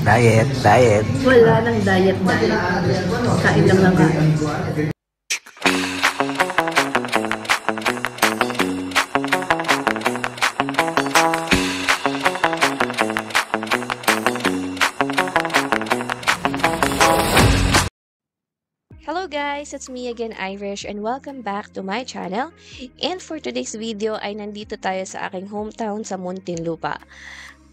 Diet, diet. Wala nang diet. Kain lang ng kain. Hello guys! It's me again, Irish, and welcome back to my channel. And for today's video ay nandito tayo sa aking hometown sa Muntinlupa.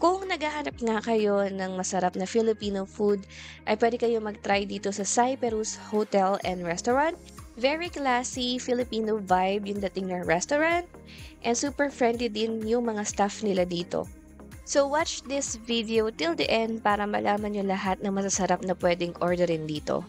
Kung naghahanap nga kayo ng masarap na Filipino food, ay pwede kayo mag-try dito sa Cyperus Hotel and Restaurant. Very classy Filipino vibe yung dating ng restaurant, and super friendly din yung mga staff nila dito. So watch this video till the end para malaman nyo lahat ng masasarap na pwedeng orderin dito.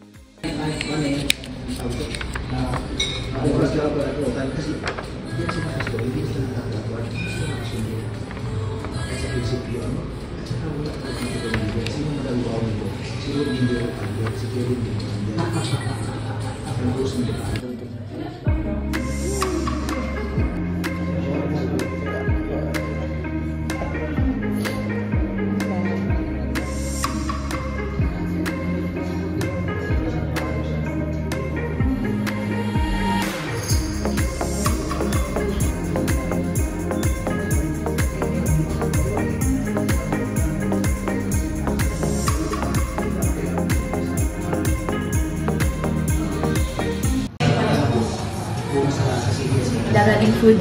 Darating food.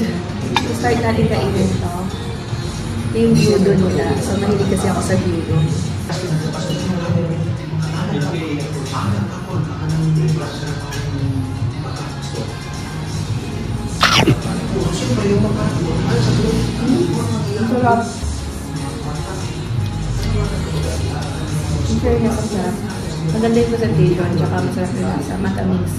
Start natin kainin ito. Ito yung gyudo nila. So, mahilig kasi ako sa gyudo. Ang sarap. Ang fairness ang sarap. Maganda yung presentation, tsaka masarap yung nasa matamis.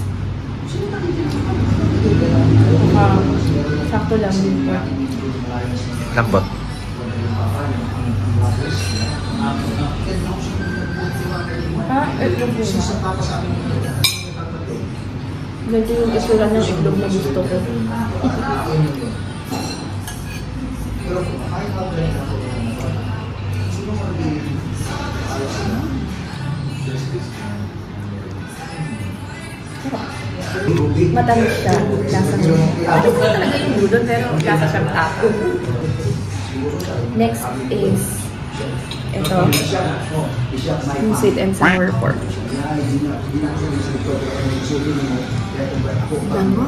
Sakto lang din po. Lambot. Itlog mo na. Ganito yung isura ng itlog na gusto ko. Matamis siya. Lasa mo. Ano ko talaga yung udon pero lasa siyang tapo. Next is ito. Yung sweet and sour pork. Bango.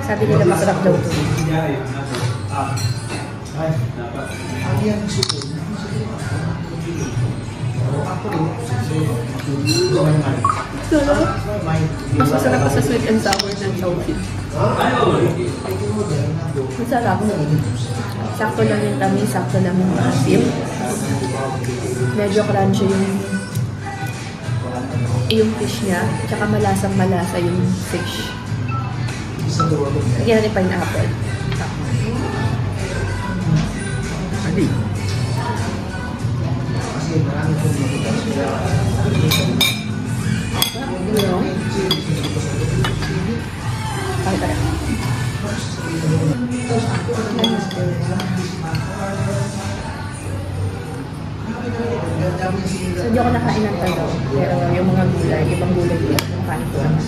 Sabi nila masarap daw ito. Sarap. Mas masarap pa sa sweet and sour ng chowfit. Masarap. Sakto lang yung tamis, sakto lang yung asim. Medyo crunchy yung fish niya. Tsaka malasang malasa yung fish. Lagyan natin pineapple. Adi. Ay, tara. So, hindi ako nakain ng talaw. Pero yung mga gulay, ibang gulay ko yung kain ko naman.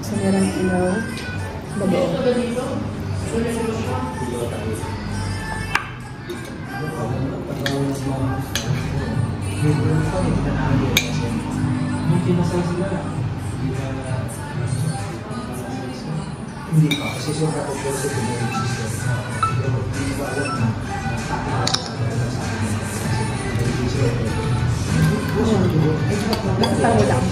So, meron ilaw. Bago. Hindi pa, kasi siya kapag sa community system. Pero hindi ba alam na Nagtango lang.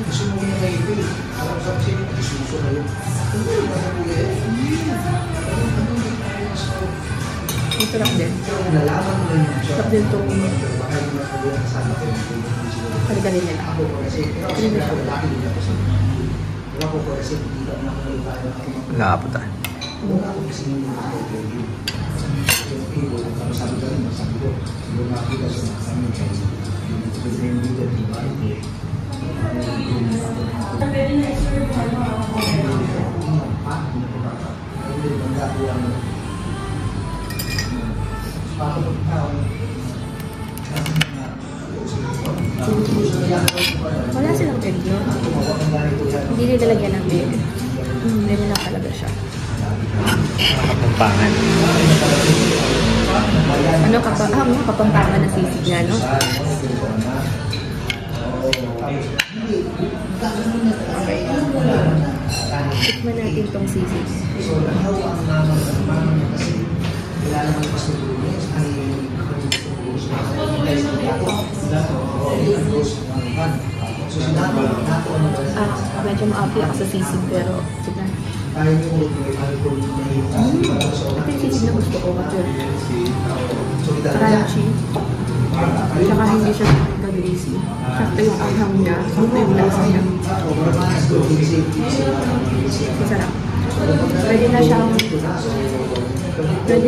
gusto mo na kayo ito eh. Alam sa kasi yung isuso kayo. Ano yung nasa kuya eh? Masarap din. Nalaman mo na yun. Masarap din itong baka yung mga kasama ko yung Kali-kali nila. Kali na siya. Wala po tayo. Wala silang egg, no? Hindi nilalagyan ng egg. Hindi na talaga siya. Kapampangan. Ano kapampangan na sisig niya, no? Okay. Tikman natin tong sisig. Medyo maapi ako sa sisig pero tignan. Ito yung sisig na gusto ko. Crunchy. Tsaka hindi siya ka-greasy. Sakto yung anghang niya. Sakto yung lasa niya. Masarap. Pwede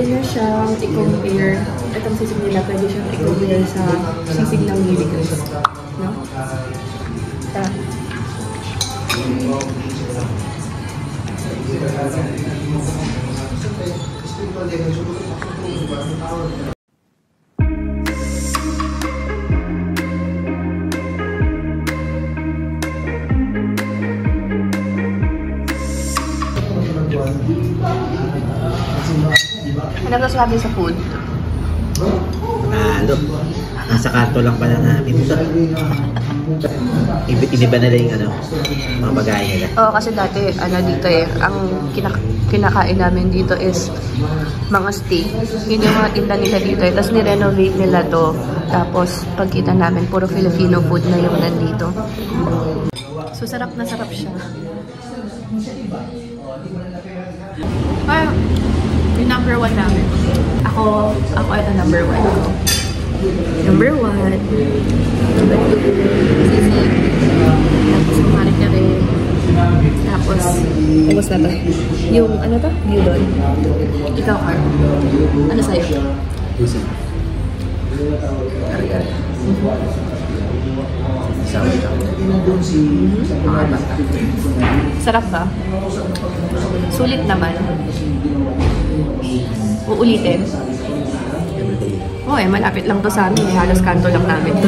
na siyang i-compare. Itong sisig nila, pwede siyang i-compare sa sisig ng Liligos. No? Tara. Ano masasabi sa food? Halo. Nasa kanto lang pala namin ito. Iniba na lang yung mga bagay nila. Oo, kasi dati, dito ang kinakain namin dito is mga steak. Yun yung mga tinda nila dito. Tapos nirenovate nila to. Tapos, pagkita namin, puro Filipino food na yung nandito. So, sarap na sarap siya. Yung number 1 namin. Ako ito number 1 ko. Number 1. Sisig. Tapos kumarik na rin. Tapos, ubos na to. Yung, Gyudon. Ikaw, Carl. Ano sa'yo? Puso. Kari-kari. Sarap ba? Sulit naman. Uulitin? Oo malapit lang to sa amin. Halos kanto lang namin to.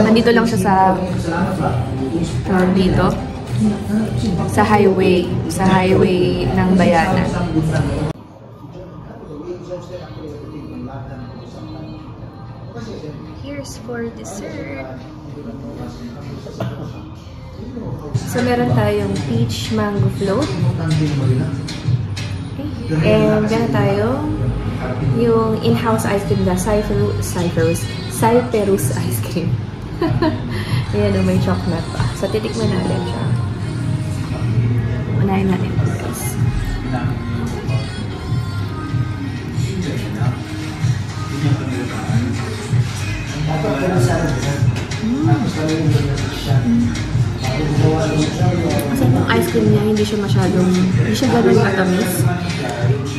Nandito lang siya sa dito. Sa highway ng Bayanan. Here's for dessert. So, meron tayong peach mango float. Okay. And meron tayong yung in-house ice cream na Cyperus ice cream. Ayan, may chocolate pa. So, titikman natin siya. Unahin natin ito, guys. Kasi yung ice cream niya, hindi siya ganun katamis.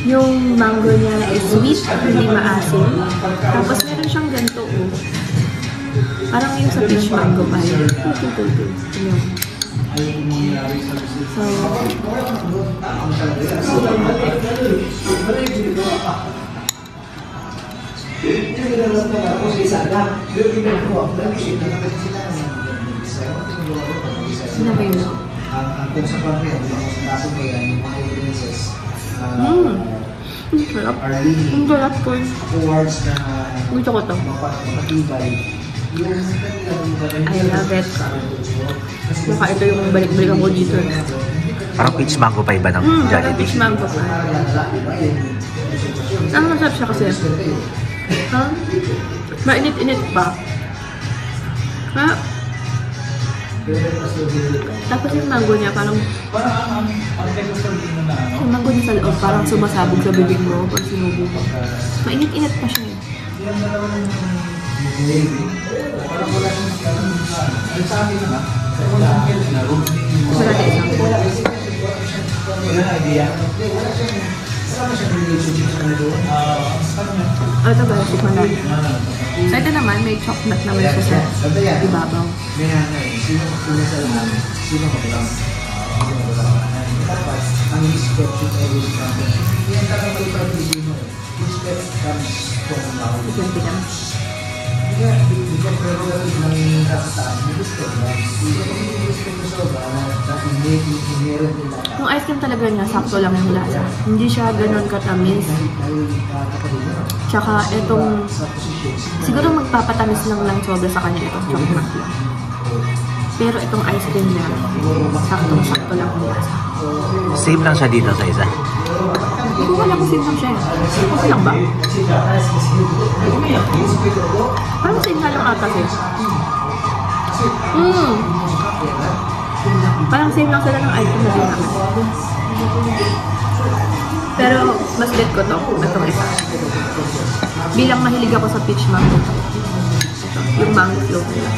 Yung mango niya is sweet, hindi maasim. Tapos meron siyang ganito, parang yung sa peach mango pa yun. Yun. So, ano ba yun? Kung sa pamilya, sa kaso mo yan, yung mga evidences, Ang sarap. Ang sarap ko. awards na Gusto ko to. mapatibay. I love it. Baka ito yung balik-balikan ko dito. Parang peach mango pa iba ng Parang Jollibee. peach mango pa. Ang masarap siya kasi. Mainit-init pa. Tapos yung mango niya parang yung mango niya sa loob parang sumasabog sa bibig mo pag sinubo mo. Mainit-init pa siya. Parang wala nang ano sa akin naman. Wala nang health na room. Wala na isang. Wala na idea. Wala siyang relationship sa mga doon. Ito ba? Tikman na. So ito naman, may chocolate naman siya sa ibabaw. May nanay. Sino sa lang? Sino ka lang? Dapat, ang respect should always come. Yan talaga may pag-ibig mo. Respect comes from now. Tikman tingnan. Kaya, because pero ng nasa taas, may respect lang. Yung respect mo sa iba, hindi inherent nila. Yung ice cream talaga niya, sakto lang yung lasa. Hindi siya ganun katamis. Tsaka itong, siguro magpapatamis lang lang sobra sa kanya itong chocolate lang. Pero itong ice cream niya, saktong-sakto lang yung lasa. Same lang siya dito sa isa. Hindi ko alam kung same lang siya. Okay lang ba? Parang same nga lang ata siya. Parang same lang sila ng ice cream na din namin. Pero mas bet ko to, itong isa. Bilang mahilig ako sa peach mango. Ito, yung mango float nila.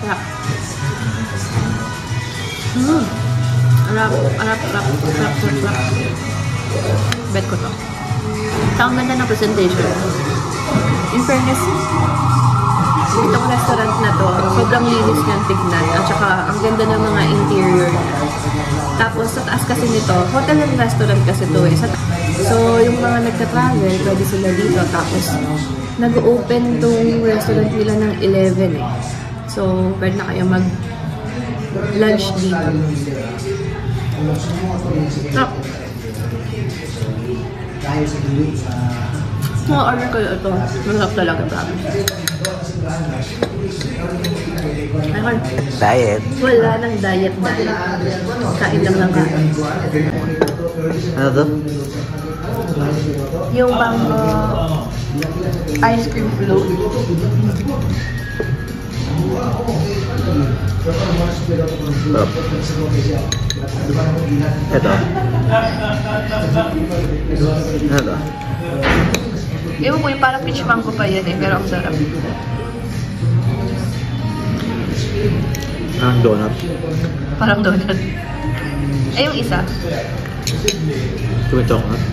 Sarap. Sarap. Bet ko to. Sa ang ganda ng presentation. In fairness, itong restaurant na to, sobrang linis niyang tignan. At saka, ang ganda ng mga interior niya. Tapos, sa taas kasi nito, hotel and restaurant kasi to eh. So, yung mga nagka-travel, pwede sila dito. Tapos, nag-open tong restaurant nila ng 11 eh. So, pwede na kayo mag-lunch dito. Order ko ito. Masarap talaga, promise. Ayun. Diet. Wala nang diet. Kain lang ng kain. Ano to? Yung mango ice cream float. Sarap. Ito. Ano to? Ewan ko yung parang peach mango pa yan eh, pero ang sarap. Ang donut. Parang donut. Eh, yung isa. Ito may chocolate.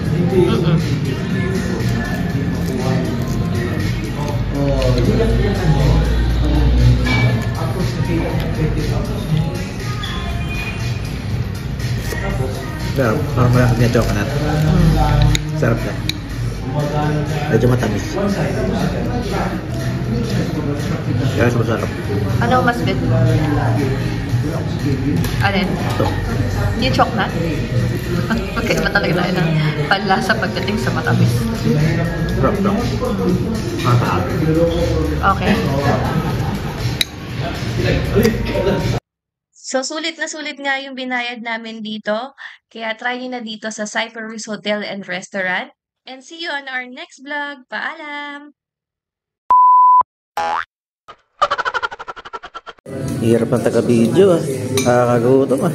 Sarap. Parang malaki niya chocolate. Sarap na. Medyo matamis. Kaya masarap. Ano mas bet? Alin? Ito. Yung chocolate? Magkaiba talaga tayo ng panlasa pagdating sa matamis. Sarap na. Masarap. Okay. So, sulit na sulit nga yung binayad namin dito. Kaya try nyo na dito sa Cyprus Hotel and Restaurant. And see you on our next vlog. Paalam! Hirap ng taga-video ah. Nakakagutom ah.